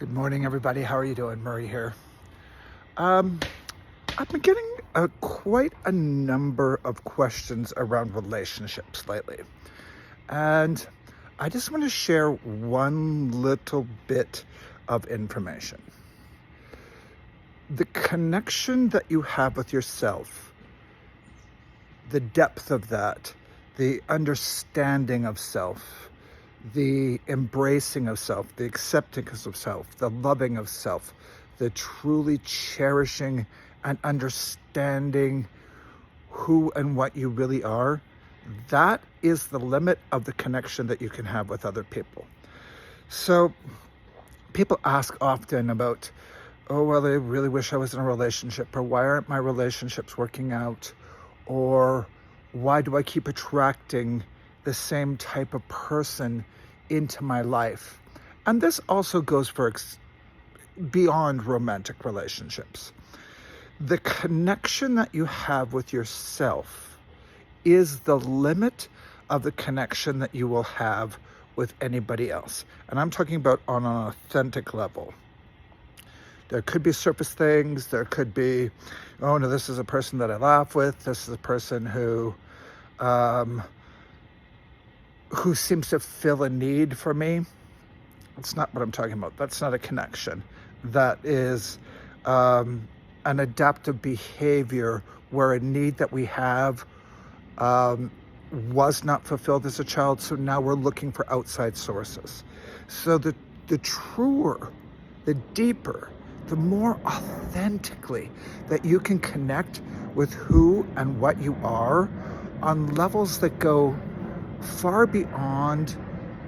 Good morning, everybody. How are you doing? Murray here. Um, I've been getting quite a number of questions around relationships lately. And I just want to share one little bit of information. The connection that you have with yourself, the depth of that, the understanding of self, the embracing of self, the acceptance of self, the loving of self, the truly cherishing and understanding who and what you really are, that is the limit of the connection that you can have with other people. So people ask often about, oh, well, I really wish I was in a relationship, or why aren't my relationships working out? Or why do I keep attracting the same type of person into my life? And this also goes for beyond romantic relationships. The connection that you have with yourself is the limit of the connection that you will have with anybody else. And I'm talking about on an authentic level. There could be surface things. There could be, oh no, this is a person that I laugh with. This is a person who seems to fill a need for me. That's not what I'm talking about. That's not a connection. That is an adaptive behavior where a need that we have was not fulfilled as a child, so now we're looking for outside sources. So the truer, the deeper, the more authentically that you can connect with who and what you are on levels that go far beyond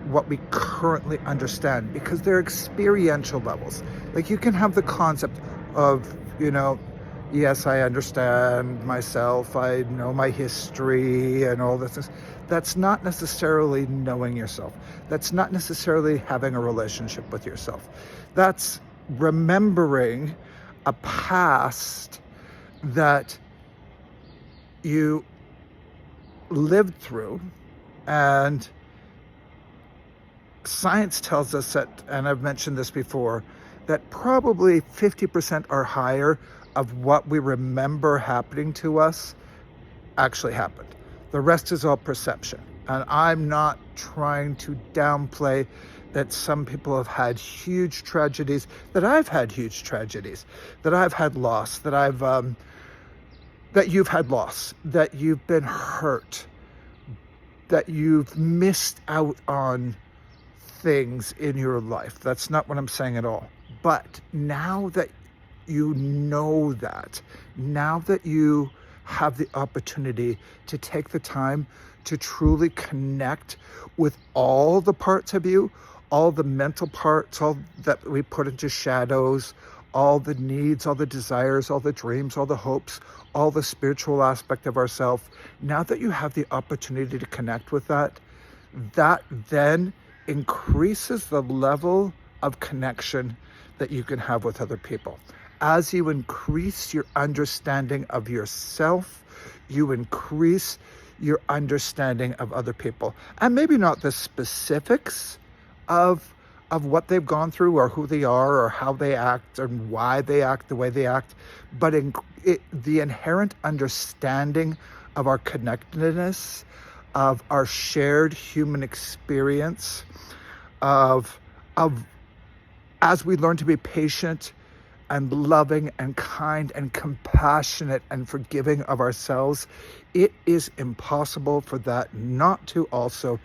what we currently understand, because they're experiential levels. Like, you can have the concept of, yes, I understand myself, I know my history and all this. That's not necessarily knowing yourself. That's not necessarily having a relationship with yourself. That's remembering a past that you lived through. And science tells us that, and I've mentioned this before, that probably 50% or higher of what we remember happening to us actually happened. The rest is all perception. And I'm not trying to downplay that some people have had huge tragedies, that I've had huge tragedies, that I've had loss, that you've had loss, that you've been hurt, that you've missed out on things in your life. That's not what I'm saying at all. But now that you know that, now that you have the opportunity to take the time to truly connect with all the parts of you, all the mental parts, all that we put into shadows, all the needs, all the desires, all the dreams, all the hopes, all the spiritual aspect of ourselves, now that you have the opportunity to connect with that, that then increases the level of connection that you can have with other people. As you increase your understanding of yourself, you increase your understanding of other people. And maybe not the specifics of what they've gone through or who they are or how they act and why they act the way they act, but the inherent understanding of our connectedness, of our shared human experience, of as we learn to be patient and loving and kind and compassionate and forgiving of ourselves, it is impossible for that not to also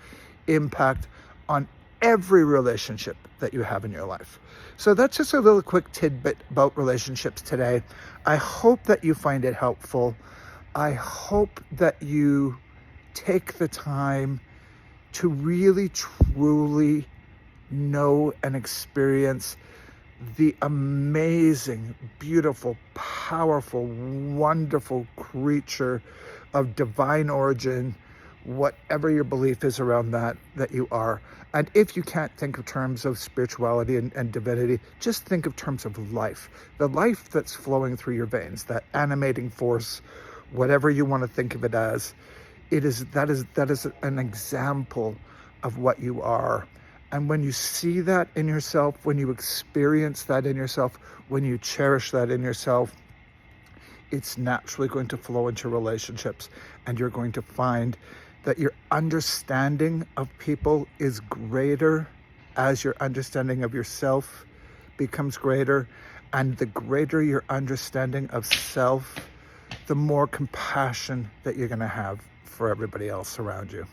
impact on every relationship that you have in your life. So that's just a little quick tidbit about relationships today. I hope that you find it helpful. I hope that you take the time to really, truly know and experience the amazing, beautiful, powerful, wonderful creature of divine origin, whatever your belief is around that you are. And if you can't think of terms of spirituality and divinity, just think of terms of life. The life that's flowing through your veins, that animating force, whatever you want to think of it as, that is an example of what you are. And when you see that in yourself, when you experience that in yourself, when you cherish that in yourself, it's naturally going to flow into relationships, and you're going to find that your understanding of people is greater as your understanding of yourself becomes greater. And the greater your understanding of self, the more compassion that you're going to have for everybody else around you.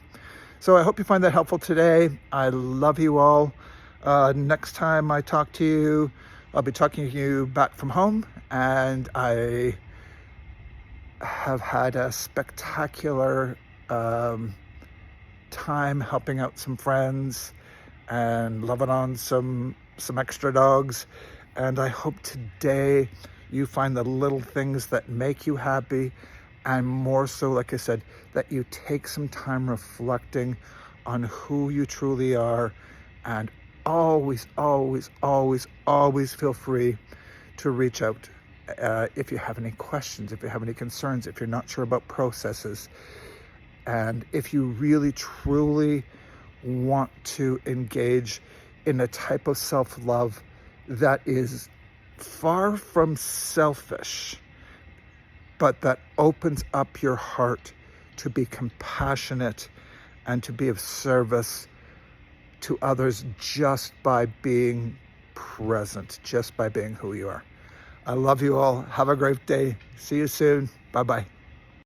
So I hope you find that helpful today. I love you all. Next time I talk to you, I'll be talking to you back from home, and I have had a spectacular time helping out some friends and loving on some extra dogs. And I hope today you find the little things that make you happy, and more so, like I said, that you take some time reflecting on who you truly are. And always, always, always, always feel free to reach out if you have any questions, if you have any concerns, if you're not sure about processes. And if you really, truly want to engage in a type of self-love that is far from selfish, but that opens up your heart to be compassionate and to be of service to others just by being present, just by being who you are. I love you all. Have a great day. See you soon. Bye-bye.